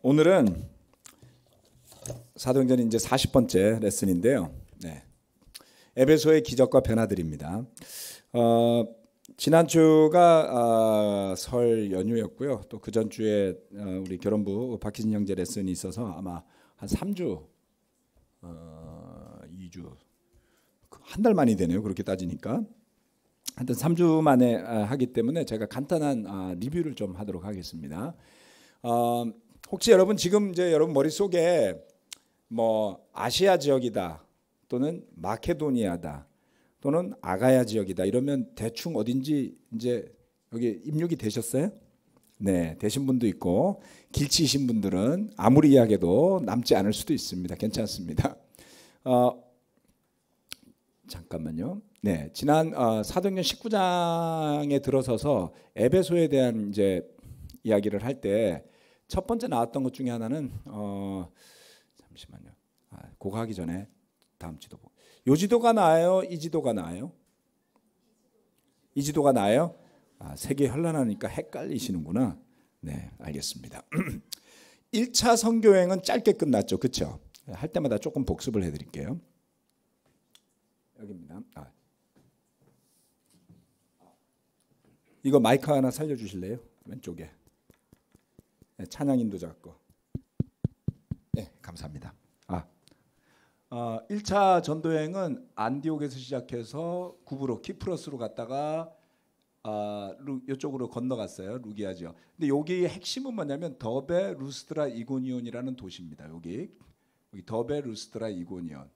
오늘은 사도행전 이제 40번째 레슨인데요. 네. 에베소의 기적과 변화들입니다. 지난주가 설 연휴였고요. 또 그 전주에 우리 결혼부 박희진 형제 레슨이 있어서 아마 한 3주, 2주, 한 달 만이 되네요. 그렇게 따지니까. 하여튼 3주 만에 하기 때문에 제가 간단한 리뷰를 좀 하도록 하겠습니다. 혹시 여러분 지금 이제 여러분 머릿속에 뭐 아시아 지역이다 또는 마케도니아다 또는 아가야 지역이다 이러면 대충 어딘지 이제 여기 입력이 되셨어요? 네, 되신 분도 있고 길치이신 분들은 아무리 이야기해도 남지 않을 수도 있습니다. 괜찮습니다. 잠깐만요. 네, 지난 사도행전 19장에 들어서서 에베소에 대한 이제 이야기를 할 때 첫 번째 나왔던 것 중에 하나는 잠시만요. 그거 하기 전에 다음 지도 보고. 요 지도가 나아요? 이 지도가 나아요? 이 지도가 나아요? 세계 현란하니까 헷갈리시는구나. 네, 알겠습니다. 1차 선교행은 짧게 끝났죠. 그렇죠? 할 때마다 조금 복습을 해드릴게요. 여기입니다. 이거 마이크 하나 살려주실래요? 왼쪽에. 네, 찬양 인도자 거. 네, 감사합니다. 1차 전도여행은 안디옥에서 시작해서 구브로 키프로스로 갔다가 이쪽으로 건너갔어요. 루기아 지역. 근데 여기의 핵심은 뭐냐면 더베, 루스드라, 이고니온이라는 도시입니다. 여기 더베, 루스드라, 이고니온.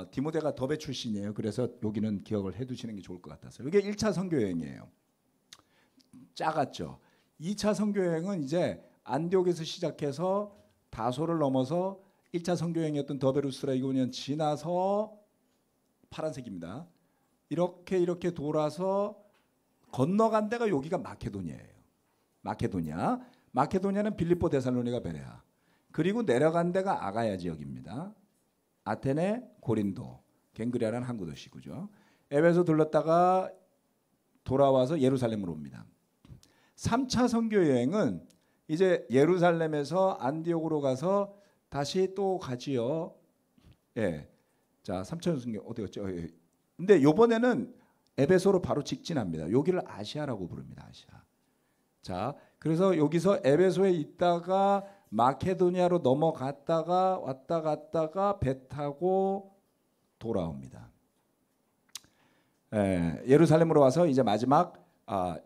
디모데가 더베 출신이에요. 그래서 여기는 기억을 해두시는 게 좋을 것 같아서. 이게 1차 선교여행이에요. 작았죠. 2차 선교여행은 이제 안디옥에서 시작해서 다소를 넘어서 1차 선교여행이었던 더베, 루스드라, 이고니온 지나서 파란색입니다. 이렇게 돌아서 건너간 데가 여기가 마케도니아예요. 마케도니아는 빌립보, 데살로니가, 베레아. 그리고 내려간 데가 아가야 지역입니다. 아테네, 고린도, 갱그리아라는 항구 도시고요. 에베소 들렀다가 돌아와서 예루살렘으로 옵니다. 3차 선교 여행은 이제 예루살렘에서 안디옥으로 가서 다시 또 가지요. 예. 자, 3차 선교 어디 갔죠? 근데 이번에는 에베소로 바로 직진합니다. 여기를 아시아라고 부릅니다. 아시아. 자, 그래서 여기서 에베소에 있다가 마케도니아로 넘어갔다가 왔다 갔다가 배 타고 돌아옵니다. 예루살렘으로 와서 이제 마지막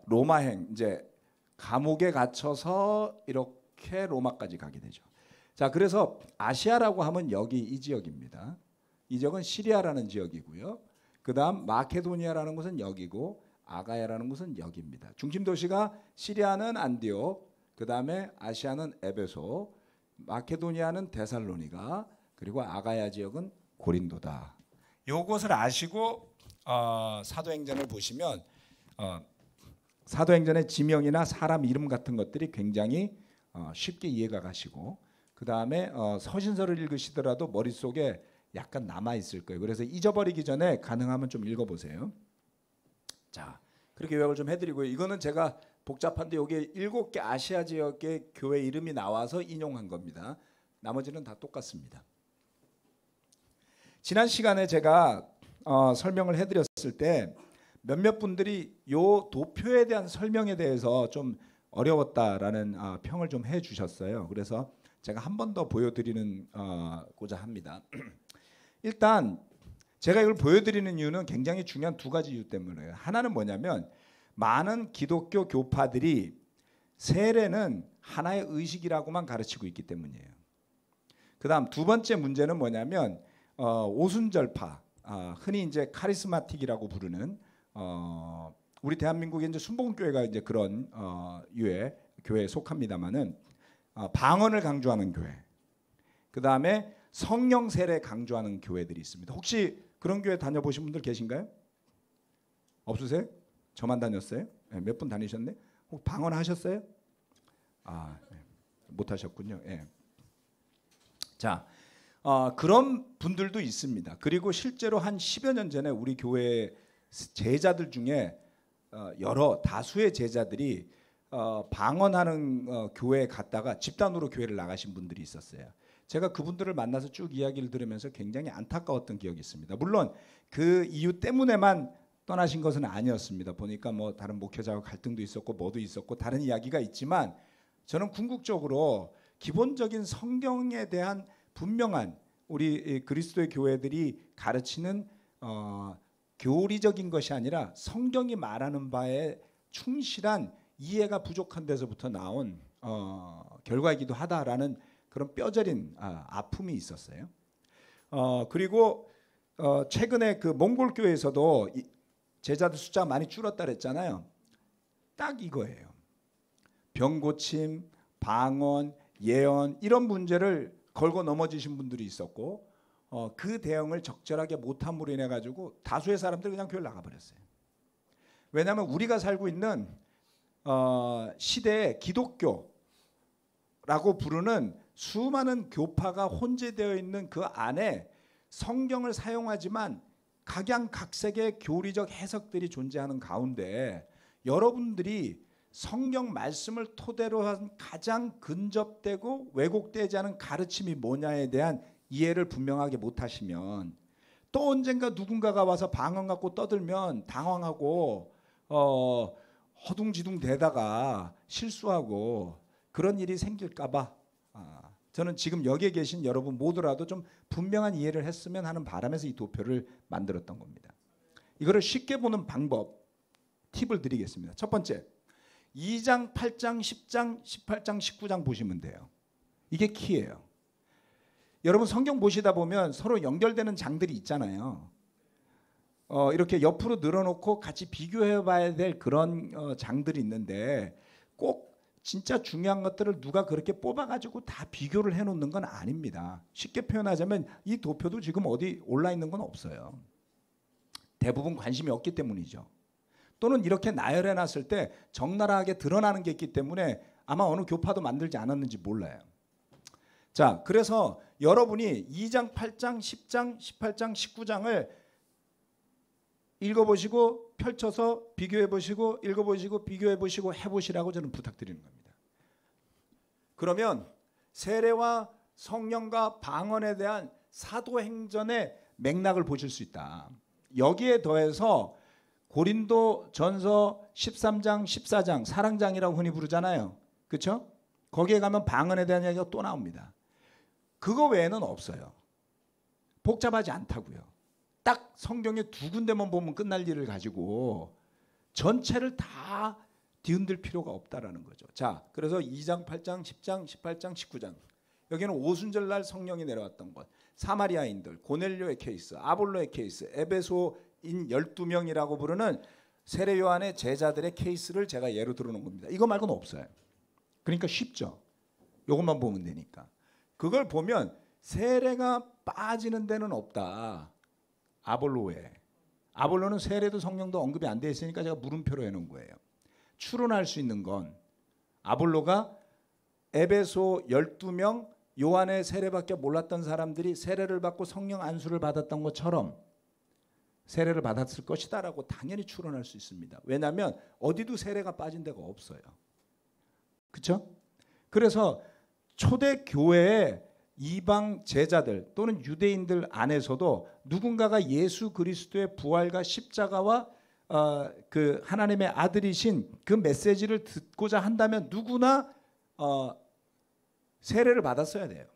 로마행 이제 감옥에 갇혀서 이렇게 로마까지 가게 되죠. 자, 그래서 아시아라고 하면 여기 이 지역입니다. 이 지역은 시리아라는 지역이고요. 그다음 마케도니아라는 곳은 여기고 아가야라는 곳은 여기입니다. 중심 도시가 시리아는 안디옥, 그다음에 아시아는 에베소, 마케도니아는 데살로니가, 그리고 아가야 지역은 고린도다. 요것을 아시고 사도행전을 보시면 사도행전의 지명이나 사람 이름 같은 것들이 굉장히 쉽게 이해가 가시고, 그다음에 서신서를 읽으시더라도 머릿속에 약간 남아 있을 거예요. 그래서 잊어버리기 전에 가능하면 좀 읽어보세요. 자, 그렇게 요약을 좀 해드리고요. 이거는 제가 복잡한데 여기 7개 아시아 지역의 교회 이름이 나와서 인용한 겁니다. 나머지는 다 똑같습니다. 지난 시간에 제가 설명을 해드렸을 때 몇몇 분들이 요 도표에 대한 설명에 대해서 좀 어려웠다라는 평을 좀 해주셨어요. 그래서 제가 한 번 더 보여드리는 고자 합니다. 일단 제가 이걸 보여드리는 이유는 굉장히 중요한 두 가지 이유 때문에요. 하나는 뭐냐면 많은 기독교 교파들이 세례는 하나의 의식이라고만 가르치고 있기 때문이에요. 그다음 두 번째 문제는 뭐냐면 오순절파, 흔히 이제 카리스마틱이라고 부르는 우리 대한민국에 이제 순복음교회가 이제 그런 유의 교회에 속합니다만은 방언을 강조하는 교회, 그다음에 성령 세례 강조하는 교회들이 있습니다. 혹시 그런 교회 다녀보신 분들 계신가요? 없으세요? 저만 다녔어요? 네, 몇 분 다니셨네? 혹 방언 하셨어요? 네, 못 하셨군요. 네. 자, 그런 분들도 있습니다. 그리고 실제로 한 10여 년 전에 우리 교회 제자들 중에 여러 다수의 제자들이 방언하는 교회에 갔다가 집단으로 교회를 나가신 분들이 있었어요. 제가 그분들을 만나서 쭉 이야기를 들으면서 굉장히 안타까웠던 기억이 있습니다. 물론 그 이유 때문에만 떠나신 것은 아니었습니다. 보니까 뭐 다른 목회자와 갈등도 있었고 뭐도 있었고 다른 이야기가 있지만 저는 궁극적으로 기본적인 성경에 대한 분명한 우리 그리스도의 교회들이 가르치는 교리적인 것이 아니라 성경이 말하는 바에 충실한 이해가 부족한 데서부터 나온 결과이기도 하다라는 그런 뼈저린 아픔이 있었어요. 그리고 최근에 그 몽골 교회에서도 제자들 숫자가 많이 줄었다 그랬잖아요. 딱 이거예요. 병 고침, 방언, 예언 이런 문제를 걸고 넘어지신 분들이 있었고 그 대응을 적절하게 못함으로 인해 가지고 다수의 사람들이 그냥 교회를 나가버렸어요. 왜냐하면 우리가 살고 있는 시대에 기독교라고 부르는 수많은 교파가 혼재되어 있는 그 안에 성경을 사용하지만 각양각색의 교리적 해석들이 존재하는 가운데 여러분들이 성경 말씀을 토대로 한 가장 근접되고 왜곡되지 않은 가르침이 뭐냐에 대한 이해를 분명하게 못하시면 또 언젠가 누군가가 와서 방언 갖고 떠들면 당황하고 허둥지둥 대다가 실수하고 그런 일이 생길까봐 저는 지금 여기에 계신 여러분 모두라도 좀 분명한 이해를 했으면 하는 바람에서 이 도표를 만들었던 겁니다. 이거를 쉽게 보는 방법 팁을 드리겠습니다. 첫 번째 2장, 8장, 10장, 18장, 19장 보시면 돼요. 이게 키예요. 여러분 성경 보시다 보면 서로 연결되는 장들이 있잖아요. 이렇게 옆으로 늘어놓고 같이 비교해 봐야 될 그런 장들이 있는데 꼭 진짜 중요한 것들을 누가 그렇게 뽑아가지고 다 비교를 해놓는 건 아닙니다. 쉽게 표현하자면 이 도표도 지금 어디 올라있는 건 없어요. 대부분 관심이 없기 때문이죠. 또는 이렇게 나열해놨을 때 적나라하게 드러나는 게 있기 때문에 아마 어느 교파도 만들지 않았는지 몰라요. 자, 그래서 여러분이 2장, 8장, 10장, 18장, 19장을 읽어보시고 펼쳐서 비교해보시고 읽어보시고 비교해보시고 해보시라고 저는 부탁드리는 겁니다. 그러면 세례와 성령과 방언에 대한 사도행전의 맥락을 보실 수 있다. 여기에 더해서 고린도 전서 13장 14장 사랑장이라고 흔히 부르잖아요. 그렇죠? 거기에 가면 방언에 대한 이야기가 또 나옵니다. 그거 외에는 없어요. 복잡하지 않다고요. 딱 성경에 두 군데만 보면 끝날 일을 가지고 전체를 다 뒤흔들 필요가 없다라는 거죠. 자, 그래서 2장, 8장, 10장, 18장, 19장 여기는 오순절날 성령이 내려왔던 것, 사마리아인들, 고넬료의 케이스, 아볼로의 케이스, 에베소인 12명이라고 부르는 세례 요한의 제자들의 케이스를 제가 예로 들어놓은 겁니다. 이거 말고는 없어요. 그러니까 쉽죠. 이것만 보면 되니까. 그걸 보면 세례가 빠지는 데는 없다. 아볼로에. 아볼로는 세례도 성령도 언급이 안 돼 있으니까 제가 물음표로 해놓은 거예요. 추론할 수 있는 건 아볼로가 에베소 12명 요한의 세례밖에 몰랐던 사람들이 세례를 받고 성령 안수를 받았던 것처럼 세례를 받았을 것이다 라고 당연히 추론할 수 있습니다. 왜냐하면 어디도 세례가 빠진 데가 없어요. 그렇죠? 그래서 초대 교회의 이방 제자들 또는 유대인들 안에서도 누군가가 예수 그리스도의 부활과 십자가와 그 하나님의 아들이신 그 메시지를 듣고자 한다면 누구나 세례를 받았어야 돼요.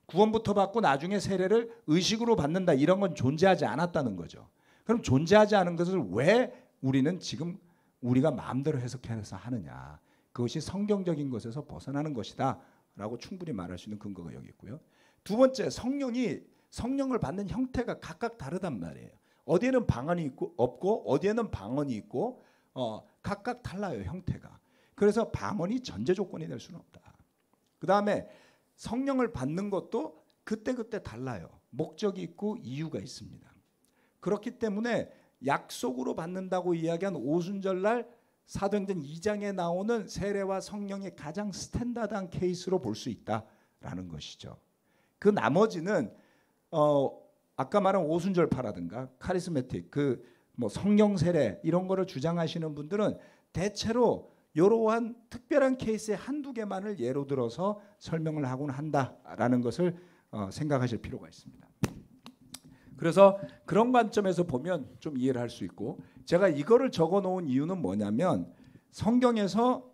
구원부터 받고 나중에 세례를 의식으로 받는다 이런 건 존재하지 않았다는 거죠. 그럼 존재하지 않은 것을 왜 우리는 지금 우리가 마음대로 해석해서 하느냐. 그것이 성경적인 것에서 벗어나는 것이다 라고 충분히 말할 수 있는 근거가 여기 있고요. 두 번째, 성령을 받는 형태가 각각 다르단 말이에요. 어디에는 방언이 있고 없고 어디에는 방언이 있고 각각 달라요, 형태가. 그래서 방언이 전제 조건이 될 수는 없다. 그 다음에 성령을 받는 것도 그때그때 달라요. 목적이 있고 이유가 있습니다. 그렇기 때문에 약속으로 받는다고 이야기한 오순절날 사도행전 2장에 나오는 세례와 성령의 가장 스탠다드한 케이스로 볼 수 있다라는 것이죠. 그 나머지는 아까 말한 오순절파라든가 카리스메틱 그 뭐 성령 세례 이런 거를 주장하시는 분들은 대체로 이러한 특별한 케이스의 한두 개만을 예로 들어서 설명을 하곤 한다라는 것을 생각하실 필요가 있습니다. 그래서 그런 관점에서 보면 좀 이해를 할 수 있고, 제가 이거를 적어 놓은 이유는 뭐냐면 성경에서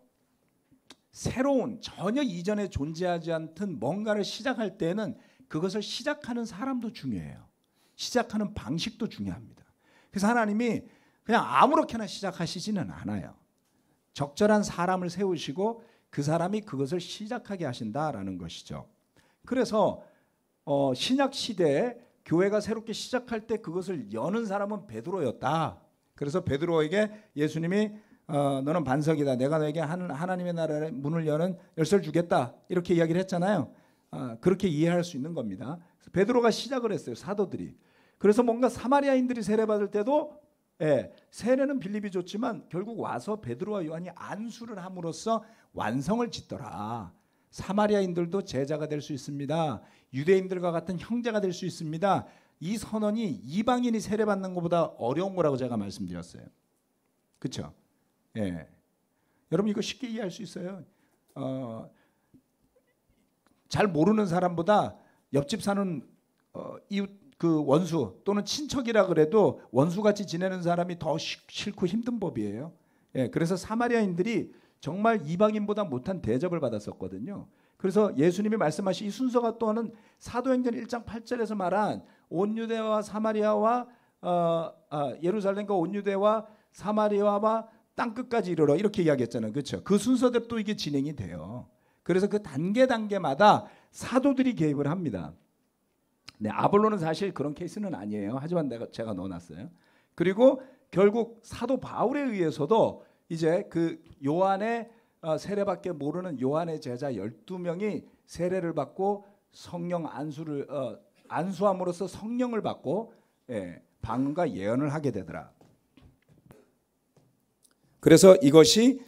새로운 전혀 이전에 존재하지 않던 뭔가를 시작할 때는 그것을 시작하는 사람도 중요해요. 시작하는 방식도 중요합니다. 그래서 하나님이 그냥 아무렇게나 시작하시지는 않아요. 적절한 사람을 세우시고 그 사람이 그것을 시작하게 하신다라는 것이죠. 그래서 신약 시대에 교회가 새롭게 시작할 때 그것을 여는 사람은 베드로였다. 그래서 베드로에게 예수님이 너는 반석이다. 내가 너에게 하나님의 나라의 문을 여는 열쇠를 주겠다. 이렇게 이야기를 했잖아요. 그렇게 이해할 수 있는 겁니다. 베드로가 시작을 했어요. 사도들이. 그래서 뭔가 사마리아인들이 세례받을 때도 세례는 빌립이 줬지만 결국 와서 베드로와 요한이 안수를 함으로써 완성을 짓더라. 사마리아인들도 제자가 될 수 있습니다. 유대인들과 같은 형제가 될 수 있습니다. 이 선언이 이방인이 세례받는 것보다 어려운 거라고 제가 말씀드렸어요. 그렇죠? 여러분 이거 쉽게 이해할 수 있어요. 잘 모르는 사람보다 옆집 사는 이웃 그 원수 또는 친척이라 그래도 원수같이 지내는 사람이 더 싫고 힘든 법이에요. 그래서 사마리아인들이 정말 이방인보다 못한 대접을 받았었거든요. 그래서 예수님이 말씀하신 이 순서가 또한 사도행전 1장 8절에서 말한 온 유대와 사마리아와 예루살렘과 온 유대와 사마리아와 땅끝까지 이르러 이렇게 이야기했잖아요. 그렇죠? 그 순서대로 또 이게 진행이 돼요. 그래서 그 단계마다 사도들이 개입을 합니다. 네, 아볼로는 사실 그런 케이스는 아니에요. 하지만 제가 넣어놨어요. 그리고 결국 사도 바울에 의해서도 이제 그 요한의 세례밖에 모르는 요한의 제자 12명이 세례를 받고 성령 안수함으로써 성령을 받고 방언과 예언을 하게 되더라. 그래서 이것이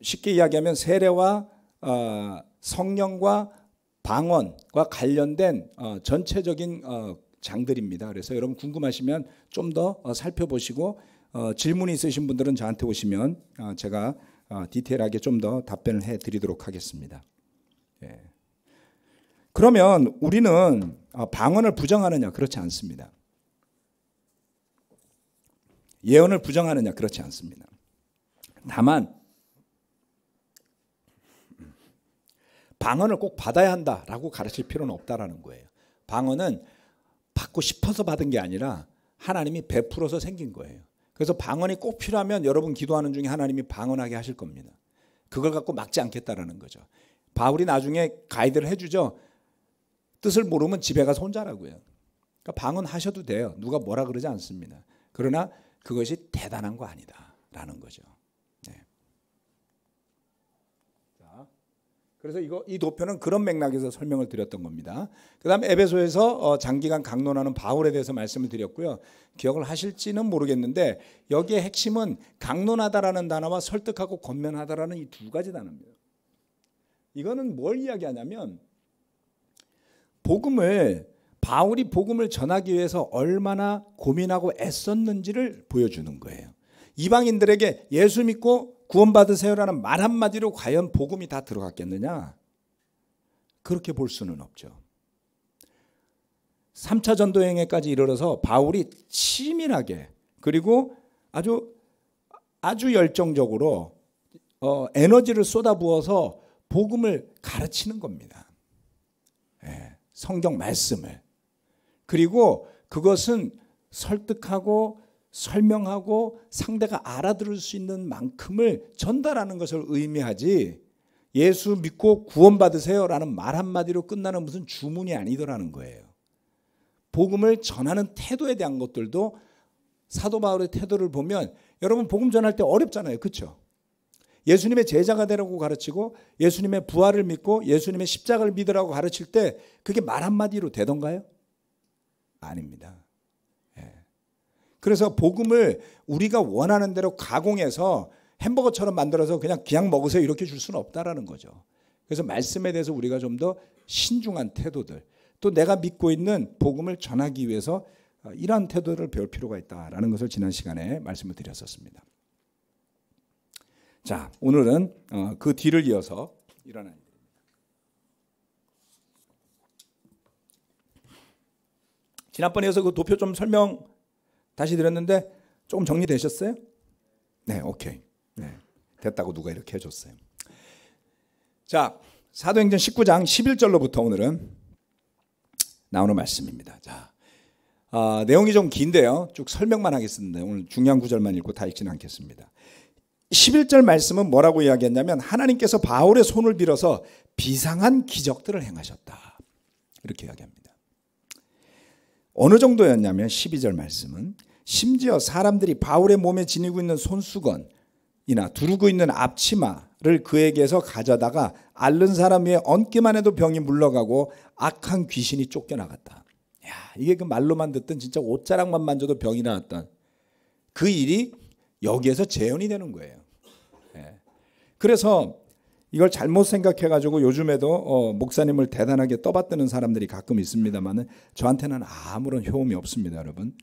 쉽게 이야기하면 세례와 성령과 방언과 관련된 전체적인 장들입니다. 그래서 여러분 궁금하시면 좀 더 살펴보시고 질문이 있으신 분들은 저한테 오시면 제가 디테일하게 좀 더 답변을 해드리도록 하겠습니다. 그러면 우리는 방언을 부정하느냐? 그렇지 않습니다. 예언을 부정하느냐? 그렇지 않습니다. 다만 방언을 꼭 받아야 한다라고 가르칠 필요는 없다라는 거예요. 방언은 받고 싶어서 받은 게 아니라 하나님이 베풀어서 생긴 거예요. 그래서 방언이 꼭 필요하면 여러분 기도하는 중에 하나님이 방언하게 하실 겁니다. 그걸 갖고 막지 않겠다라는 거죠. 바울이 나중에 가이드를 해주죠. 뜻을 모르면 집에 가서 혼자 하라고요. 그러니까 방언하셔도 돼요. 누가 뭐라 그러지 않습니다. 그러나 그것이 대단한 거 아니다라는 거죠. 그래서 이 도표는 그런 맥락에서 설명을 드렸던 겁니다. 그 다음에 에베소에서 장기간 강론하는 바울에 대해서 말씀을 드렸고요. 기억을 하실지는 모르겠는데 여기에 핵심은 강론하다라는 단어와 설득하고 권면하다라는 이 두 가지 단어입니다. 이거는 뭘 이야기하냐면 바울이 복음을 전하기 위해서 얼마나 고민하고 애썼는지를 보여주는 거예요. 이방인들에게 예수 믿고 구원받으세요라는 말 한마디로 과연 복음이 다 들어갔겠느냐? 그렇게 볼 수는 없죠. 3차 전도행에까지 이르러서 바울이 치밀하게 그리고 아주 열정적으로 에너지를 쏟아부어서 복음을 가르치는 겁니다. 성경 말씀을. 그리고 그것은 설득하고 설명하고 상대가 알아들을 수 있는 만큼을 전달하는 것을 의미하지 예수 믿고 구원받으세요라는 말 한마디로 끝나는 무슨 주문이 아니더라는 거예요. 복음을 전하는 태도에 대한 것들도 사도 바울의 태도를 보면 여러분 복음 전할 때 어렵잖아요. 그렇죠? 예수님의 제자가 되라고 가르치고 예수님의 부활을 믿고 예수님의 십자가를 믿으라고 가르칠 때 그게 말 한마디로 되던가요? 아닙니다. 그래서 복음을 우리가 원하는 대로 가공해서 햄버거처럼 만들어서 그냥 먹으세요 이렇게 줄 수는 없다라는 거죠. 그래서 말씀에 대해서 우리가 좀 더 신중한 태도들 또 내가 믿고 있는 복음을 전하기 위해서 이러한 태도를 배울 필요가 있다라는 것을 지난 시간에 말씀을 드렸었습니다. 자, 오늘은 그 뒤를 이어서 일어난 일입니다. 지난번에 이어서 그 도표 좀 설명 다시 드렸는데 조금 정리되셨어요? 네, 오케이. 네, 됐다고 누가 이렇게 해줬어요. 자, 사도행전 19장 11절로부터 오늘은 나오는 말씀입니다. 자, 내용이 좀 긴데요. 쭉 설명만 하겠습니다. 오늘 중요한 구절만 읽고 다 읽지는 않겠습니다. 11절 말씀은 뭐라고 이야기했냐면 하나님께서 바울의 손을 빌어서 비상한 기적들을 행하셨다. 이렇게 이야기합니다. 어느 정도였냐면 12절 말씀은 심지어 사람들이 바울의 몸에 지니고 있는 손수건이나 두르고 있는 앞치마를 그에게서 가져다가 앓는 사람 위에 얹기만 해도 병이 물러가고 악한 귀신이 쫓겨나갔다. 야, 이게 그 말로만 듣던 진짜 옷자락만 만져도 병이 나왔던 그 일이 여기에서 재현이 되는 거예요. 그래서 이걸 잘못 생각해가지고 요즘에도 목사님을 대단하게 떠받드는 사람들이 가끔 있습니다만 저한테는 아무런 효험이 없습니다, 여러분.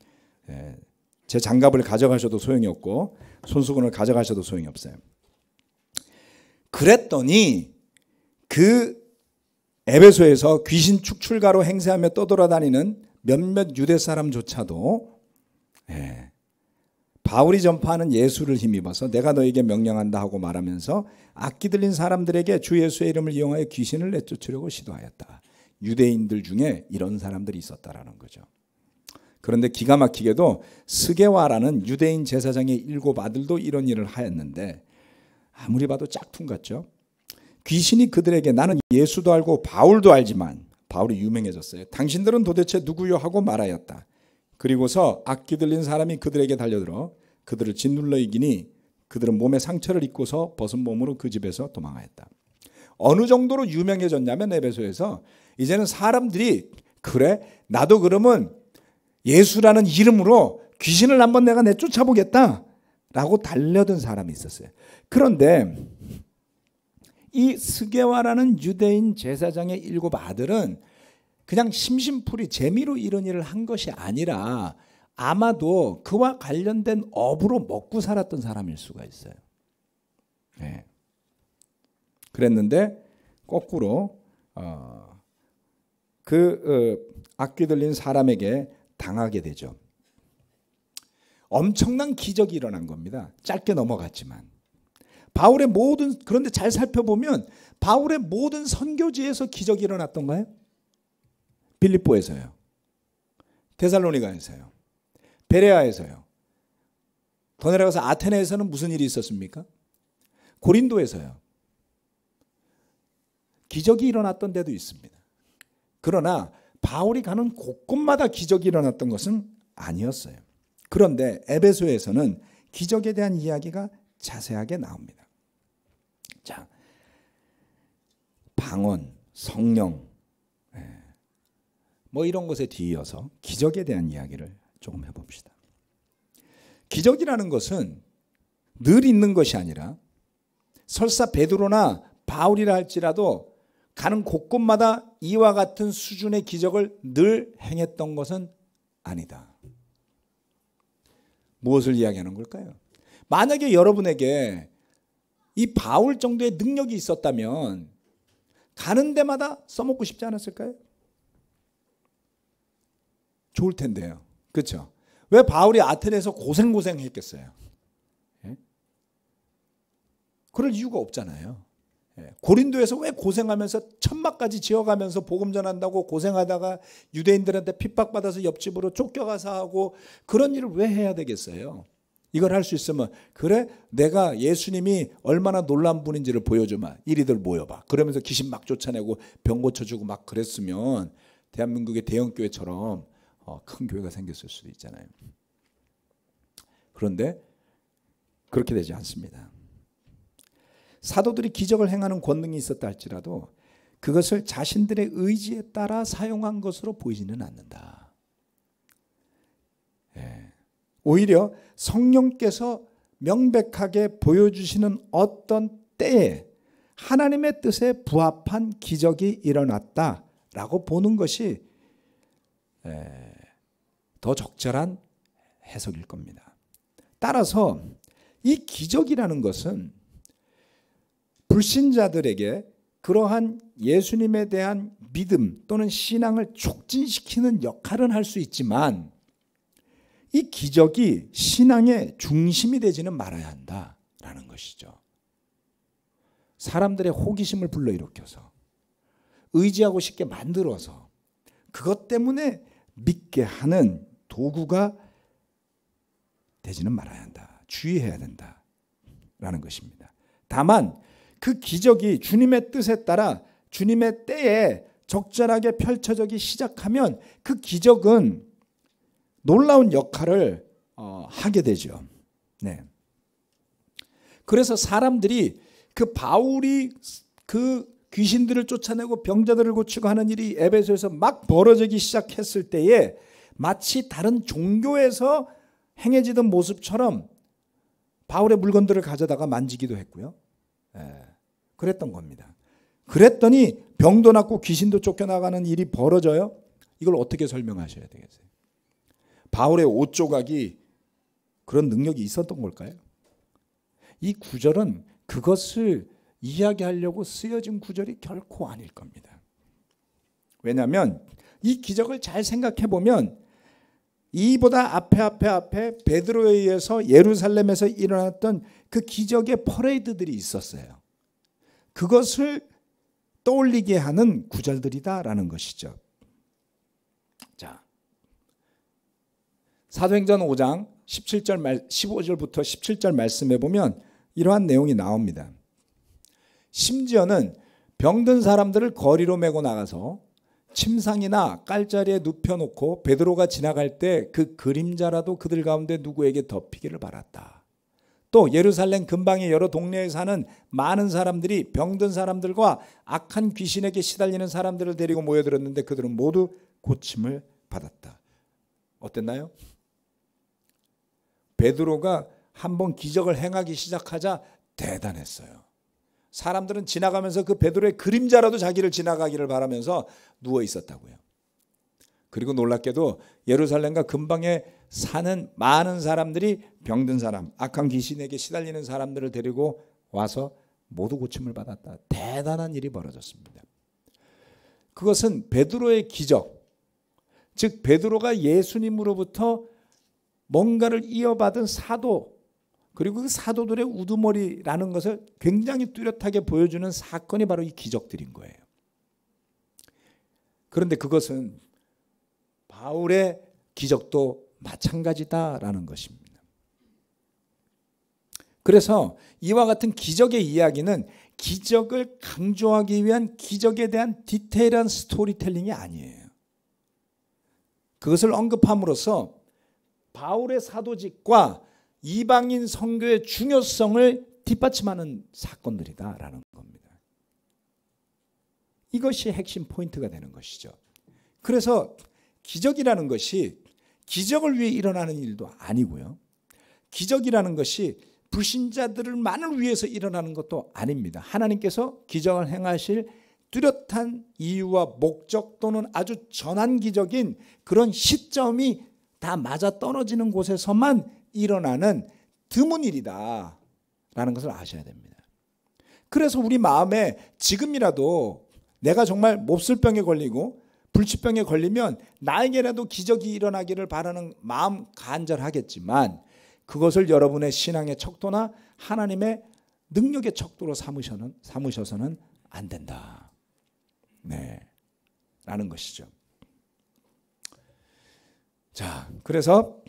제 장갑을 가져가셔도 소용이 없고 손수건을 가져가셔도 소용이 없어요. 그랬더니 그 에베소에서 귀신 축출가로 행세하며 떠돌아다니는 몇몇 유대 사람조차도 바울이 전파하는 예수를 힘입어서 내가 너에게 명령한다 하고 말하면서 악기 들린 사람들에게 주 예수의 이름을 이용하여 귀신을 내쫓으려고 시도하였다. 유대인들 중에 이런 사람들이 있었다라는 거죠. 그런데 기가 막히게도 스게와라는 유대인 제사장의 7 아들도 이런 일을 하였는데 아무리 봐도 짝퉁 같죠. 귀신이 그들에게 나는 예수도 알고 바울도 알지만 바울이 유명해졌어요. 당신들은 도대체 누구요 하고 말하였다. 그리고서 악기 들린 사람이 그들에게 달려들어 그들을 짓눌러 이기니 그들은 몸에 상처를 입고서 벗은 몸으로 그 집에서 도망하였다. 어느 정도로 유명해졌냐면 에베소에서 이제는 사람들이 그래 나도 그러면 예수라는 이름으로 귀신을 한번 내가 내쫓아보겠다 라고 달려든 사람이 있었어요. 그런데 이 스게와라는 유대인 제사장의 7 아들은 그냥 심심풀이 재미로 이런 일을 한 것이 아니라 아마도 그와 관련된 업으로 먹고 살았던 사람일 수가 있어요. 그랬는데 거꾸로 악귀 들린 사람에게 당하게 되죠. 엄청난 기적이 일어난 겁니다. 짧게 넘어갔지만 바울의 모든 그런데 잘 살펴보면 바울의 모든 선교지에서 기적이 일어났던가요? 빌립보에서요. 데살로니가에서요. 베레아에서요. 더 내려가서 아테네에서는 무슨 일이 있었습니까? 고린도에서요. 기적이 일어났던 데도 있습니다. 그러나 바울이 가는 곳곳마다 기적이 일어났던 것은 아니었어요. 그런데 에베소에서는 기적에 대한 이야기가 자세하게 나옵니다. 자, 방언, 성령 뭐 이런 것에 뒤이어서 기적에 대한 이야기를 조금 해봅시다. 기적이라는 것은 늘 있는 것이 아니라 설사 베드로나 바울이라 할지라도 가는 곳곳마다 이와 같은 수준의 기적을 늘 행했던 것은 아니다. 무엇을 이야기하는 걸까요? 만약에 여러분에게 이 바울 정도의 능력이 있었다면 가는 데마다 써먹고 싶지 않았을까요? 좋을 텐데요. 그렇죠? 왜 바울이 아테네에서 고생했겠어요? 그럴 이유가 없잖아요. 고린도에서 왜 고생하면서 천막까지 지어가면서 복음 전한다고 고생하다가 유대인들한테 핍박받아서 옆집으로 쫓겨가서 하고 그런 일을 왜 해야 되겠어요? 이걸 할 수 있으면 그래 내가 예수님이 얼마나 놀라운 분인지를 보여주마. 이리들 모여봐. 그러면서 귀신 막 쫓아내고 병 고쳐주고 막 그랬으면 대한민국의 대형교회처럼 큰 교회가 생겼을 수도 있잖아요. 그런데 그렇게 되지 않습니다. 사도들이 기적을 행하는 권능이 있었다 할지라도 그것을 자신들의 의지에 따라 사용한 것으로 보이지는 않는다. 오히려 성령께서 명백하게 보여주시는 어떤 때에 하나님의 뜻에 부합한 기적이 일어났다라고 보는 것이 더 적절한 해석일 겁니다. 따라서 이 기적이라는 것은 불신자들에게 그러한 예수님에 대한 믿음 또는 신앙을 촉진시키는 역할은 할 수 있지만 이 기적이 신앙의 중심이 되지는 말아야 한다라는 것이죠. 사람들의 호기심을 불러일으켜서 의지하고 싶게 만들어서 그것 때문에 믿게 하는 도구가 되지는 말아야 한다. 주의해야 된다라는 것입니다. 다만 그 기적이 주님의 뜻에 따라 주님의 때에 적절하게 펼쳐지기 시작하면 그 기적은 놀라운 역할을 하게 되죠. 네. 그래서 사람들이 그 바울이 그 귀신들을 쫓아내고 병자들을 고치고 하는 일이 에베소에서 막 벌어지기 시작했을 때에 마치 다른 종교에서 행해지던 모습처럼 바울의 물건들을 가져다가 만지기도 했고요. 그랬던 겁니다. 그랬더니 병도 낫고 귀신도 쫓겨나가는 일이 벌어져요. 이걸 어떻게 설명하셔야 되겠어요? 바울의 옷 조각이 그런 능력이 있었던 걸까요? 이 구절은 그것을 이야기하려고 쓰여진 구절이 결코 아닐 겁니다. 왜냐하면 이 기적을 잘 생각해 보면 이보다 앞에 베드로에 의해서 예루살렘에서 일어났던 그 기적의 퍼레이드들이 있었어요. 그것을 떠올리게 하는 구절들이다라는 것이죠. 자, 사도행전 5장 15절부터 17절 말씀해 보면 이러한 내용이 나옵니다. 심지어는 병든 사람들을 거리로 메고 나가서 침상이나 깔자리에 눕혀놓고 베드로가 지나갈 때 그 그림자라도 그들 가운데 누구에게 덮이기를 바랐다. 또 예루살렘 근방의 여러 동네에 사는 많은 사람들이 병든 사람들과 악한 귀신에게 시달리는 사람들을 데리고 모여들었는데 그들은 모두 고침을 받았다. 어땠나요? 베드로가 한번 기적을 행하기 시작하자 대단했어요. 사람들은 지나가면서 그 베드로의 그림자라도 자기를 지나가기를 바라면서 누워 있었다고요. 그리고 놀랍게도 예루살렘과 근방에 사는 많은 사람들이 병든 사람, 악한 귀신에게 시달리는 사람들을 데리고 와서 모두 고침을 받았다. 대단한 일이 벌어졌습니다. 그것은 베드로의 기적, 즉 베드로가 예수님으로부터 뭔가를 이어받은 사도, 그리고 그 사도들의 우두머리라는 것을 굉장히 뚜렷하게 보여주는 사건이 바로 이 기적들인 거예요. 그런데 그것은 바울의 기적도 마찬가지다라는 것입니다. 그래서 이와 같은 기적의 이야기는 기적을 강조하기 위한 기적에 대한 디테일한 스토리텔링이 아니에요. 그것을 언급함으로써 바울의 사도직과 이방인 선교의 중요성을 뒷받침하는 사건들이다라는 겁니다. 이것이 핵심 포인트가 되는 것이죠. 그래서 기적이라는 것이 기적을 위해 일어나는 일도 아니고요. 기적이라는 것이 불신자들만을 위해서 일어나는 것도 아닙니다. 하나님께서 기적을 행하실 뚜렷한 이유와 목적 또는 아주 전환기적인 그런 시점이 다 맞아떨어지는 곳에서만 일어나는 드문 일이다 라는 것을 아셔야 됩니다. 그래서 우리 마음에 지금이라도 내가 정말 몹쓸병에 걸리고 불치병에 걸리면 나에게라도 기적이 일어나기를 바라는 마음 간절하겠지만 그것을 여러분의 신앙의 척도나 하나님의 능력의 척도로 삼으셔서는 안 된다. 네, 라는 것이죠. 자, 그래서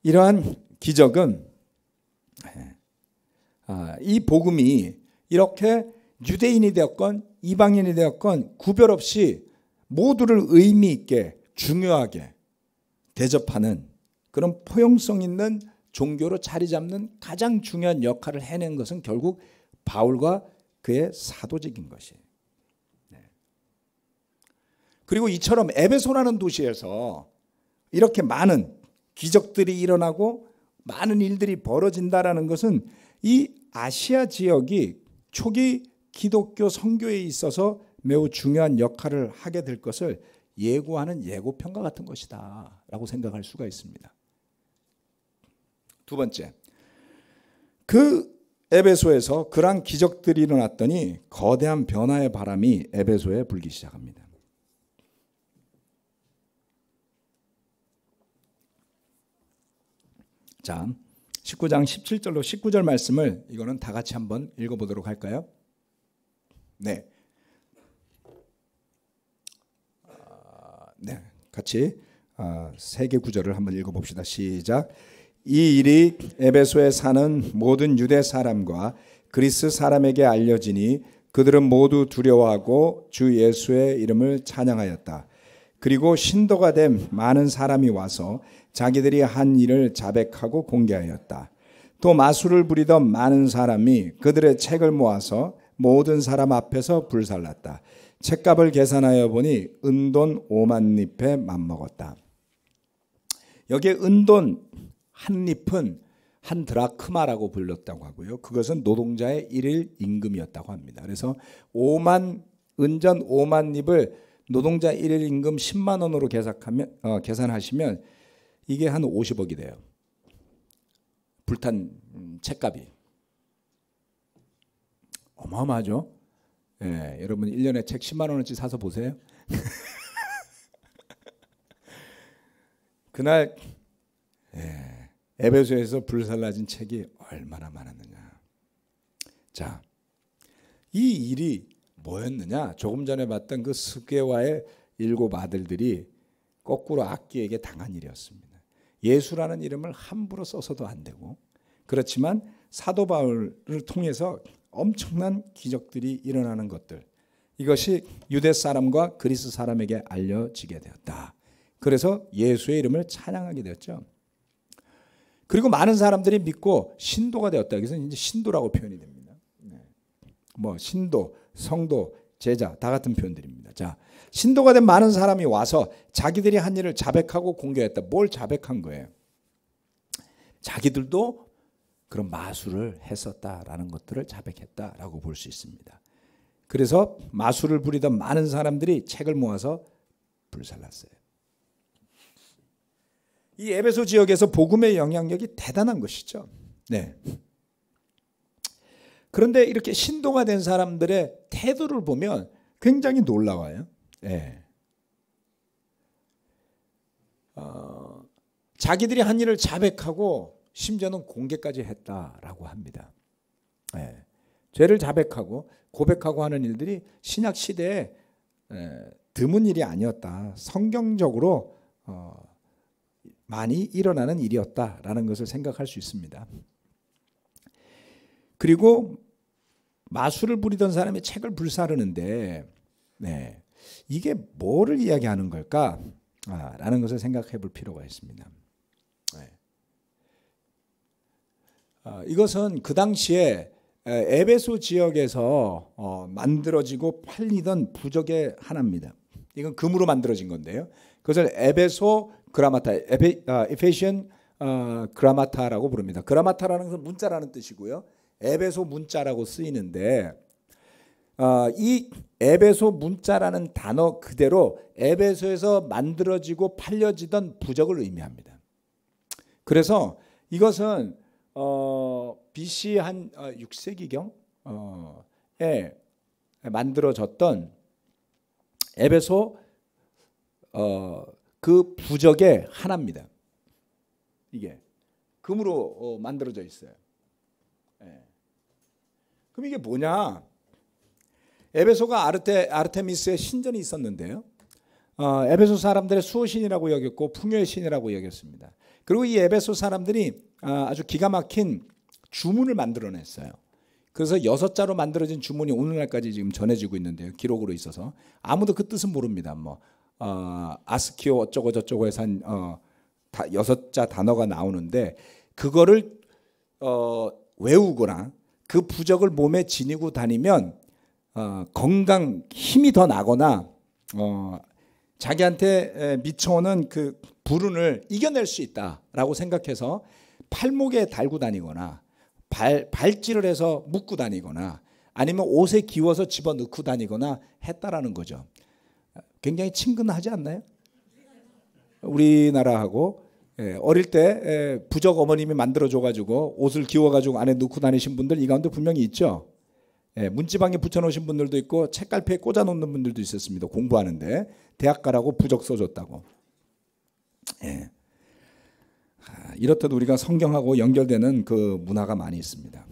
이러한 기적은 이 복음이 이렇게 유대인이 되었건 이방인이 되었건 구별 없이 모두를 의미 있게 중요하게 대접하는 그런 포용성 있는 종교로 자리 잡는 가장 중요한 역할을 해낸 것은 결국 바울과 그의 사도직인 것이에요. 그리고 이처럼 에베소라는 도시에서 이렇게 많은 기적들이 일어나고 많은 일들이 벌어진다라는 것은 이 아시아 지역이 초기 기독교 선교에 있어서 매우 중요한 역할을 하게 될 것을 예고하는 예고편과 같은 것이다 라고 생각할 수가 있습니다. 두 번째, 그 에베소에서 그러한 기적들이 일어났더니 거대한 변화의 바람이 에베소에 불기 시작합니다. 자, 19장 17절로 19절 말씀을 이거는 다 같이 한번 읽어보도록 할까요? 네. 네, 같이 세 개 구절을 한번 읽어봅시다. 시작. 이 일이 에베소에 사는 모든 유대 사람과 그리스 사람에게 알려지니 그들은 모두 두려워하고 주 예수의 이름을 찬양하였다. 그리고 신도가 된 많은 사람이 와서 자기들이 한 일을 자백하고 공개하였다. 또 마술을 부리던 많은 사람이 그들의 책을 모아서 모든 사람 앞에서 불살랐다. 책값을 계산하여 보니 은돈 5만 립에 맞먹었다. 여기에 은돈 한 립은 한 드라크마라고 불렸다고 하고요. 그것은 노동자의 일일 임금이었다고 합니다. 그래서 은전 5만 립을 노동자 일일 임금 10만 원으로 계산하시면 이게 한 50억이 돼요. 불탄 책값이. 어마어마하죠. 예, 여러분 1년에 책 10만 원어치 사서 보세요. 그날 에베소에서 불살라진 책이 얼마나 많았느냐. 자, 이 일이 뭐였느냐? 조금 전에 봤던 그 스게와의 7 아들들이 거꾸로 악기에게 당한 일이었습니다. 예수라는 이름을 함부로 써서도 안 되고, 그렇지만 사도 바울을 통해서 엄청난 기적들이 일어나는 것들, 이것이 유대 사람과 그리스 사람에게 알려지게 되었다. 그래서 예수의 이름을 찬양하게 되었죠. 그리고 많은 사람들이 믿고 신도가 되었다. 그래서 이제 신도라고 표현이 됩니다. 뭐 신도, 성도, 제자 다 같은 표현들입니다. 자, 신도가 된 많은 사람이 와서 자기들이 한 일을 자백하고 공개했다. 뭘 자백한 거예요? 자기들도 그런 마술을 했었다라는 것들을 자백했다라고 볼 수 있습니다. 그래서 마술을 부리던 많은 사람들이 책을 모아서 불살랐어요. 이 에베소 지역에서 복음의 영향력이 대단한 것이죠. 네. 그런데 이렇게 신도가 된 사람들의 태도를 보면 굉장히 놀라워요. 네. 자기들이 한 일을 자백하고 심지어는 공개까지 했다라고 합니다. 네. 죄를 자백하고 고백하고 하는 일들이 신약 시대에 드문 일이 아니었다. 성경적으로 많이 일어나는 일이었다라는 것을 생각할 수 있습니다. 그리고 마술을 부리던 사람이 책을 불사르는데 이게 뭐를 이야기하는 걸까? 라는 것을 생각해 볼 필요가 있습니다. 이것은 그 당시에 에베소 지역에서 만들어지고 팔리던 부적의 하나입니다. 이건 금으로 만들어진 건데요. 그것을 에베소 그라마타, 에페시안 그라마타라고 부릅니다. 그라마타라는 것은 문자라는 뜻이고요. 에베소 문자라고 쓰이는데 이 에베소 문자라는 단어 그대로 에베소에서 만들어지고 팔려지던 부적을 의미합니다. 그래서 이것은 BC 한 6세기경에 만들어졌던 에베소 그 부적의 하나입니다. 이게 금으로 만들어져 있어요. 그럼 이게 뭐냐? 에베소가 아르테미스의 신전이 있었는데요. 에베소 사람들의 수호신이라고 여겼고 풍요의 신이라고 여겼습니다. 그리고 이 에베소 사람들이 아주 기가 막힌 주문을 만들어냈어요. 그래서 6자로 만들어진 주문이 오늘날까지 지금 전해지고 있는데요. 기록으로 있어서 아무도 그 뜻은 모릅니다. 뭐 아스키오 어쩌고 저쩌고 해서 한 6자 단어가 나오는데 그거를 외우거나 그 부적을 몸에 지니고 다니면 건강 힘이 더 나거나 자기한테 미쳐오는 그 불운을 이겨낼 수 있다라고 생각해서 팔목에 달고 다니거나 발질을 해서 묶고 다니거나 아니면 옷에 기워서 집어넣고 다니거나 했다라는 거죠. 굉장히 친근하지 않나요? 우리나라하고 어릴 때 부적 어머님이 만들어줘가지고 옷을 기워가지고 안에 넣고 다니신 분들 이 가운데 분명히 있죠. 문지방에 붙여놓으신 분들도 있고 책갈피에 꽂아놓는 분들도 있었습니다. 공부하는데 대학 가라고 부적 써줬다고. 이렇듯 우리가 성경하고 연결되는 그 문화가 많이 있습니다.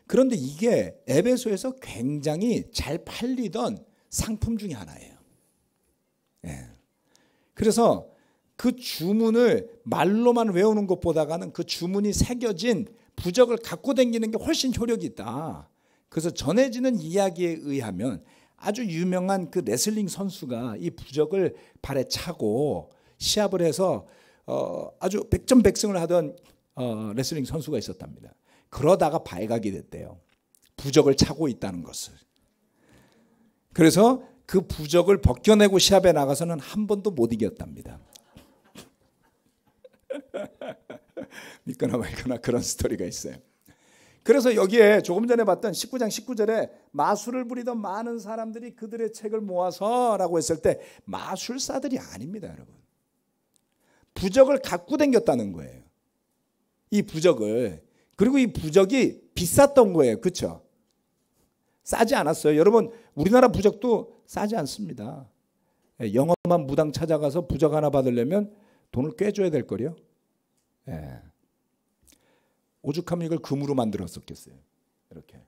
그런데 이게 에베소에서 굉장히 잘 팔리던 상품 중에 하나예요. 그래서 그 주문을 말로만 외우는 것보다는 그 주문이 새겨진 부적을 갖고 다니는 게 훨씬 효력이 있다. 그래서 전해지는 이야기에 의하면 아주 유명한 그 레슬링 선수가 이 부적을 발에 차고 시합을 해서 아주 백전백승을 하던 레슬링 선수가 있었답니다. 그러다가 발각이 됐대요. 부적을 차고 있다는 것을. 그래서 그 부적을 벗겨내고 시합에 나가서는 한 번도 못 이겼답니다. 믿거나 말거나 그런 스토리가 있어요. 그래서 여기에 조금 전에 봤던 19장 19절에 마술을 부리던 많은 사람들이 그들의 책을 모아서 라고 했을 때 마술사들이 아닙니다, 여러분. 부적을 갖고 다녔다는 거예요. 이 부적을. 그리고 이 부적이 비쌌던 거예요. 그렇죠? 싸지 않았어요. 여러분, 우리나라 부적도 싸지 않습니다. 영험한 무당 찾아가서 부적 하나 받으려면 돈을 꽤 줘야 될 거요. 오죽하면 이걸 금으로 만들었었겠어요. 이렇게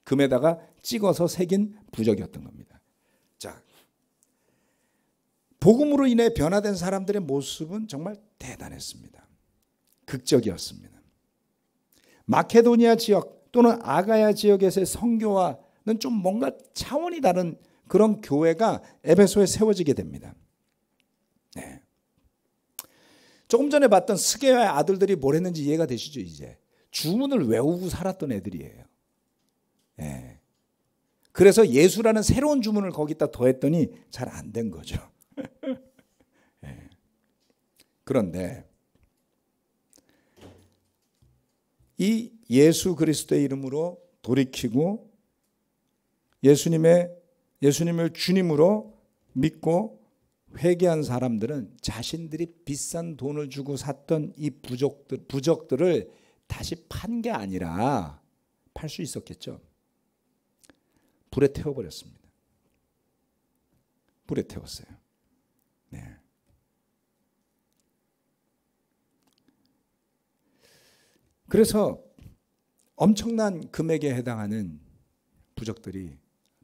금에다가 찍어서 새긴 부적이었던 겁니다. 자, 복음으로 인해 변화된 사람들의 모습은 정말 대단했습니다. 극적이었습니다. 마케도니아 지역 또는 아가야 지역에서의 선교와는 좀 뭔가 차원이 다른 그런 교회가 에베소에 세워지게 됩니다. 조금 전에 봤던 스게와의 아들들이 뭘 했는지 이해가 되시죠? 이제 주문을 외우고 살았던 애들이에요. 그래서 예수라는 새로운 주문을 거기다 더했더니 잘 안 된 거죠. 그런데 이 예수 그리스도의 이름으로 돌이키고 예수님을 주님으로 믿고 회개한 사람들은 자신들이 비싼 돈을 주고 샀던 이 부적들을 다시 판 게 아니라 팔 수 있었겠죠. 불에 태워버렸습니다. 불에 태웠어요. 그래서 엄청난 금액에 해당하는 부적들이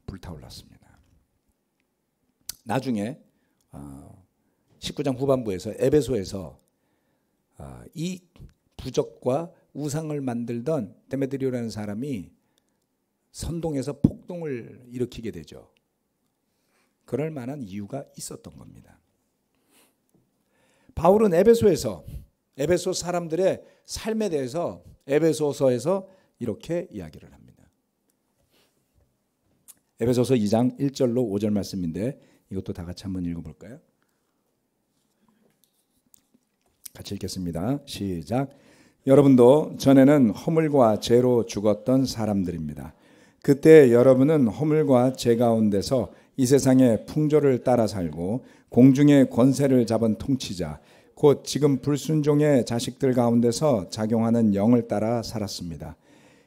불타올랐습니다. 나중에 19장 후반부에서 에베소에서 이 부적과 우상을 만들던 데메드리오라는 사람이 선동해서 폭동을 일으키게 되죠. 그럴 만한 이유가 있었던 겁니다. 바울은 에베소 사람들의 삶에 대해서 에베소서에서 이렇게 이야기를 합니다. 에베소서 2장 1절로 5절 말씀인데 이것도 다 같이 한번 읽어볼까요? 같이 읽겠습니다. 시작. 여러분도 전에는 허물과 죄로 죽었던 사람들입니다. 그때 여러분은 허물과 죄 가운데서 이 세상의 풍조를 따라 살고 공중의 권세를 잡은 통치자 곧 지금 불순종의 자식들 가운데서 작용하는 영을 따라 살았습니다.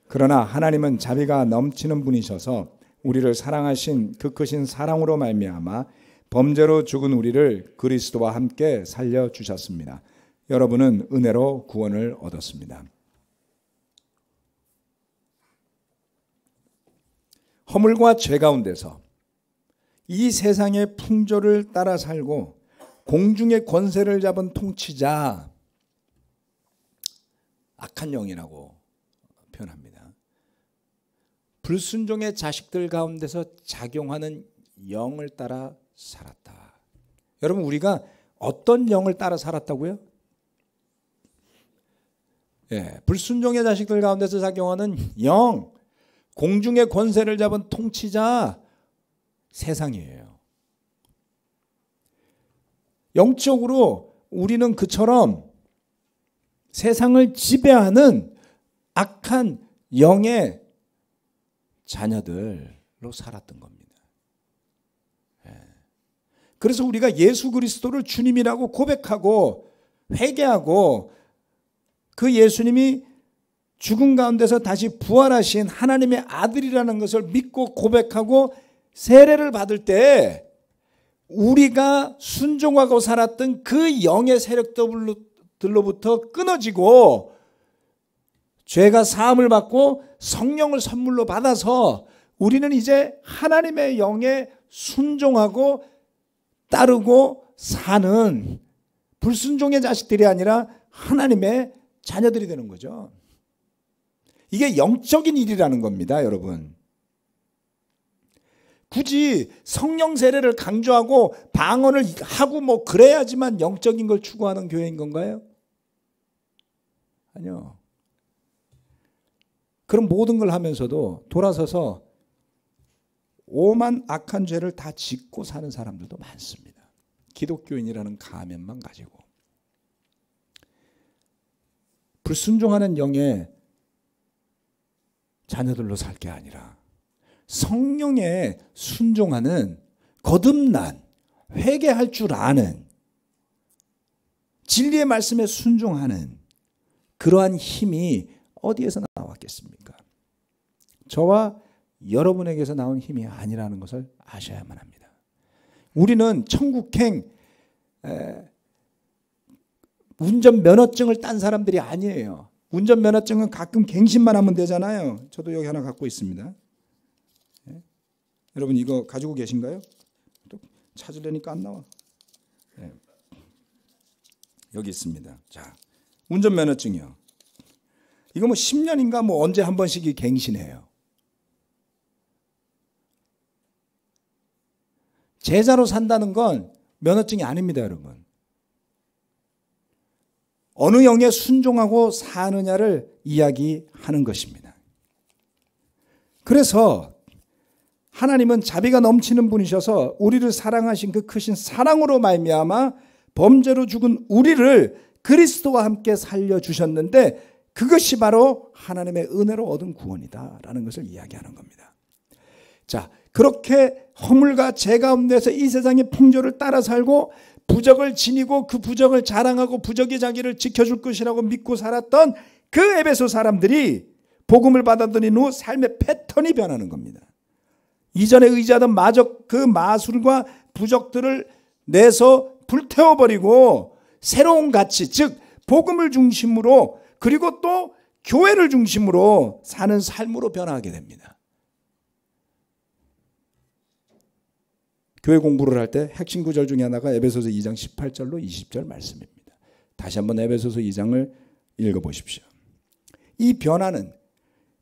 그러나 하나님은 자비가 넘치는 분이셔서 우리를 사랑하신 그 크신 사랑으로 말미암아 범죄로 죽은 우리를 그리스도와 함께 살려주셨습니다. 여러분은 은혜로 구원을 얻었습니다. 허물과 죄 가운데서 이 세상의 풍조를 따라 살고 공중의 권세를 잡은 통치자, 악한 영이라고 표현합니다. 불순종의 자식들 가운데서 작용하는 영을 따라 살았다. 여러분, 우리가 어떤 영을 따라 살았다고요? 불순종의 자식들 가운데서 작용하는 영, 공중의 권세를 잡은 통치자, 세상이에요. 영적으로 우리는 그처럼 세상을 지배하는 악한 영의 자녀들로 살았던 겁니다. 그래서 우리가 예수 그리스도를 주님이라고 고백하고 회개하고 그 예수님이 죽은 가운데서 다시 부활하신 하나님의 아들이라는 것을 믿고 고백하고 세례를 받을 때 우리가 순종하고 살았던 그 영의 세력들로부터 끊어지고 죄가 사함을 받고 성령을 선물로 받아서 우리는 이제 하나님의 영에 순종하고 따르고 사는 불순종의 자식들이 아니라 하나님의 자녀들이 되는 거죠. 이게 영적인 일이라는 겁니다, 여러분. 굳이 성령 세례를 강조하고 방언을 하고 뭐 그래야지만 영적인 걸 추구하는 교회인 건가요? 아니요. 그럼 모든 걸 하면서도 돌아서서 오만 악한 죄를 다 짓고 사는 사람들도 많습니다. 기독교인이라는 가면만 가지고. 불순종하는 영의 자녀들로 살 게 아니라 성령에 순종하는 거듭난 회개할 줄 아는 진리의 말씀에 순종하는 그러한 힘이 어디에서 나왔겠습니까? 저와 여러분에게서 나온 힘이 아니라는 것을 아셔야만 합니다. 우리는 천국행 운전면허증을 딴 사람들이 아니에요. 운전면허증은 가끔 갱신만 하면 되잖아요. 저도 여기 하나 갖고 있습니다. 네? 여러분 이거 가지고 계신가요? 또 찾으려니까 안 나와. 네. 여기 있습니다. 자, 운전면허증이요. 이거 뭐 10년인가 뭐 언제 한 번씩 갱신해요. 제자로 산다는 건 면허증이 아닙니다, 여러분. 어느 영에 순종하고 사느냐를 이야기하는 것입니다. 그래서 하나님은 자비가 넘치는 분이셔서 우리를 사랑하신 그 크신 사랑으로 말미암아 범죄로 죽은 우리를 그리스도와 함께 살려주셨는데 그것이 바로 하나님의 은혜로 얻은 구원이다라는 것을 이야기하는 겁니다. 자, 그렇게 허물과 죄 가운데서 이 세상의 풍조를 따라 살고 부적을 지니고 그 부적을 자랑하고 부적이 자기를 지켜줄 것이라고 믿고 살았던 그 에베소 사람들이 복음을 받아들인 후 삶의 패턴이 변하는 겁니다. 이전에 의지하던 그 마술과 부적들을 내서 불태워버리고 새로운 가치, 즉 복음을 중심으로 그리고 또 교회를 중심으로 사는 삶으로 변화하게 됩니다. 교회 공부를 할 때 핵심 구절 중에 하나가 에베소서 2장 18절로 20절 말씀입니다. 다시 한번 에베소서 2장을 읽어보십시오. 이 변화는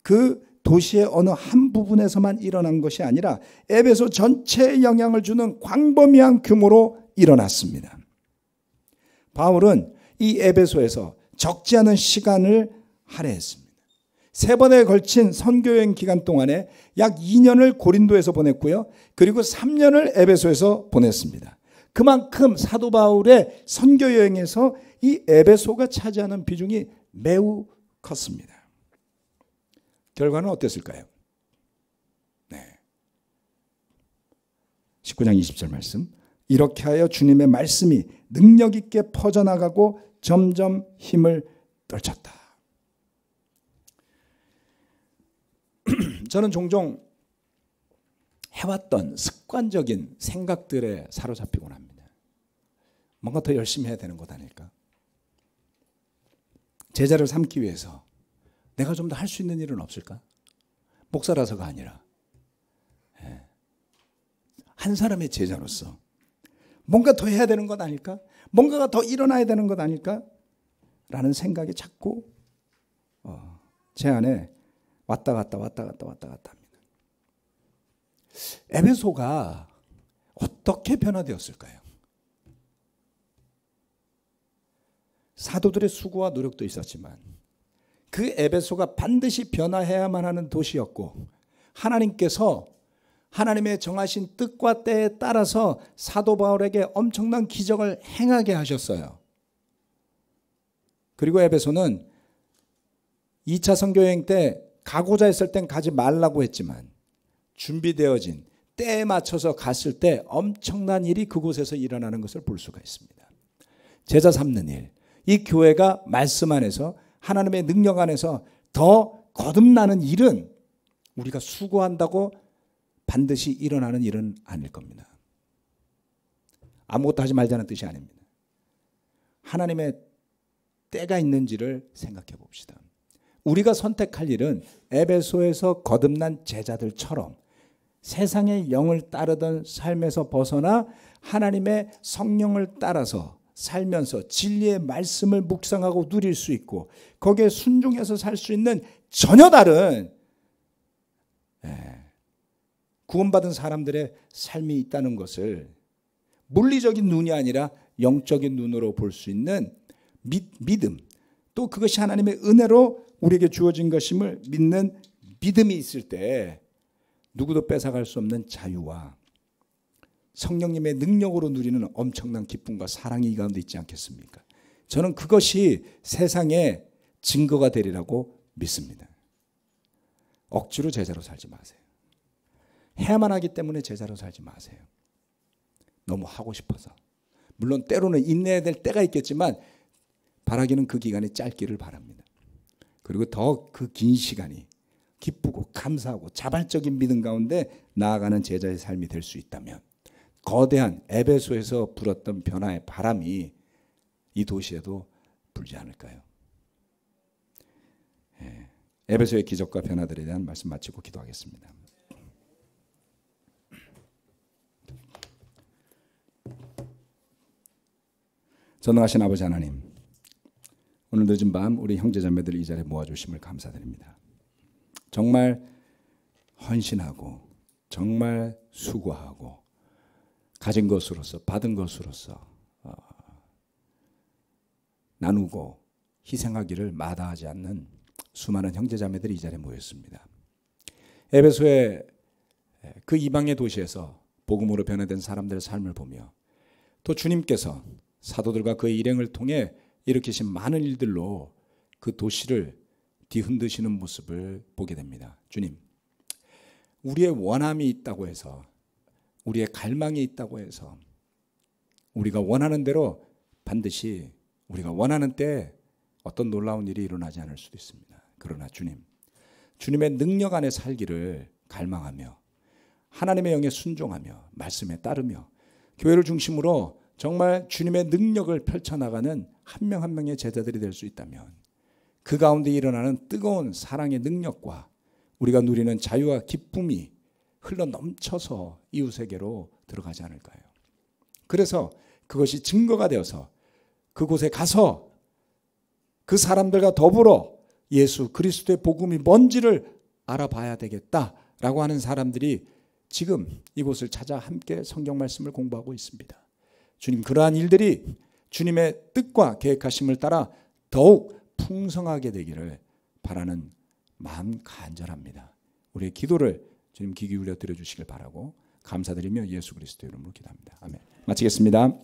그 도시의 어느 한 부분에서만 일어난 것이 아니라 에베소 전체에 영향을 주는 광범위한 규모로 일어났습니다. 바울은 이 에베소에서 적지 않은 시간을 할애했습니다. 3번에 걸친 선교여행 기간 동안에 약 2년을 고린도에서 보냈고요. 그리고 3년을 에베소에서 보냈습니다. 그만큼 사도 바울의 선교여행에서 이 에베소가 차지하는 비중이 매우 컸습니다. 결과는 어땠을까요? 네. 19장 20절 말씀. 이렇게 하여 주님의 말씀이 능력 있게 퍼져나가고 점점 힘을 떨쳤다. 저는 종종 해왔던 습관적인 생각들에 사로잡히곤 합니다. 뭔가 더 열심히 해야 되는 것 아닐까? 제자를 삼기 위해서 내가 좀 더 할 수 있는 일은 없을까? 목사라서가 아니라 한 사람의 제자로서 뭔가 더 해야 되는 것 아닐까? 뭔가가 더 일어나야 되는 것 아닐까? 라는 생각이 자꾸 제 안에 왔다 갔다 합니다. 에베소가 어떻게 변화되었을까요? 사도들의 수고와 노력도 있었지만 그 에베소가 반드시 변화해야만 하는 도시였고 하나님께서 하나님의 정하신 뜻과 때에 따라서 사도 바울에게 엄청난 기적을 행하게 하셨어요. 그리고 에베소는 2차 선교여행 때 가고자 했을 땐 가지 말라고 했지만 준비되어진 때에 맞춰서 갔을 때 엄청난 일이 그곳에서 일어나는 것을 볼 수가 있습니다. 제자 삼는 일, 이 교회가 말씀 안에서 하나님의 능력 안에서 더 거듭나는 일은 우리가 수고한다고 반드시 일어나는 일은 아닐 겁니다. 아무것도 하지 말자는 뜻이 아닙니다. 하나님의 때가 있는지를 생각해 봅시다. 우리가 선택할 일은 에베소에서 거듭난 제자들처럼 세상의 영을 따르던 삶에서 벗어나 하나님의 성령을 따라서 살면서 진리의 말씀을 묵상하고 누릴 수 있고 거기에 순종해서 살 수 있는 전혀 다른 구원받은 사람들의 삶이 있다는 것을 물리적인 눈이 아니라 영적인 눈으로 볼 수 있는 믿음, 또 그것이 하나님의 은혜로 우리에게 주어진 것임을 믿는 믿음이 있을 때 누구도 뺏어갈 수 없는 자유와 성령님의 능력으로 누리는 엄청난 기쁨과 사랑이 이 가운데 있지 않겠습니까? 저는 그것이 세상의 증거가 되리라고 믿습니다. 억지로 제자로 살지 마세요. 해야만 하기 때문에 제자로 살지 마세요. 너무 하고 싶어서. 물론 때로는 인내해야 될 때가 있겠지만 바라기는 그 기간이 짧기를 바랍니다. 그리고 더 그 긴 시간이 기쁘고 감사하고 자발적인 믿음 가운데 나아가는 제자의 삶이 될 수 있다면 거대한 에베소에서 불었던 변화의 바람이 이 도시에도 불지 않을까요? 에베소의 기적과 변화들에 대한 말씀 마치고 기도하겠습니다. 전능하신 아버지 하나님, 오늘 늦은 밤 우리 형제자매들 이 자리에 모아주심을 감사드립니다. 정말 헌신하고 정말 수고하고 가진 것으로서 받은 것으로서 나누고 희생하기를 마다하지 않는 수많은 형제자매들이 이 자리에 모였습니다. 에베소의 그 이방의 도시에서 복음으로 변화된 사람들의 삶을 보며 또 주님께서 사도들과 그의 일행을 통해 일으키신 많은 일들로 그 도시를 뒤흔드시는 모습을 보게 됩니다. 주님, 우리의 원함이 있다고 해서 우리의 갈망이 있다고 해서 우리가 원하는 대로 반드시 우리가 원하는 때 어떤 놀라운 일이 일어나지 않을 수도 있습니다. 그러나 주님, 주님의 능력 안에 살기를 갈망하며 하나님의 영에 순종하며 말씀에 따르며 교회를 중심으로 정말 주님의 능력을 펼쳐나가는 한 명 한 명의 제자들이 될 수 있다면 그 가운데 일어나는 뜨거운 사랑의 능력과 우리가 누리는 자유와 기쁨이 흘러 넘쳐서 이웃에게로 들어가지 않을까요? 그래서 그것이 증거가 되어서 그곳에 가서 그 사람들과 더불어 예수 그리스도의 복음이 뭔지를 알아봐야 되겠다라고 하는 사람들이 지금 이곳을 찾아 함께 성경 말씀을 공부하고 있습니다. 주님, 그러한 일들이 주님의 뜻과 계획하심을 따라 더욱 풍성하게 되기를 바라는 마음 간절합니다. 우리의 기도를 주님 귀 기울여 드려주시길 바라고 감사드리며 예수 그리스도 이름으로 기도합니다. 아멘. 마치겠습니다.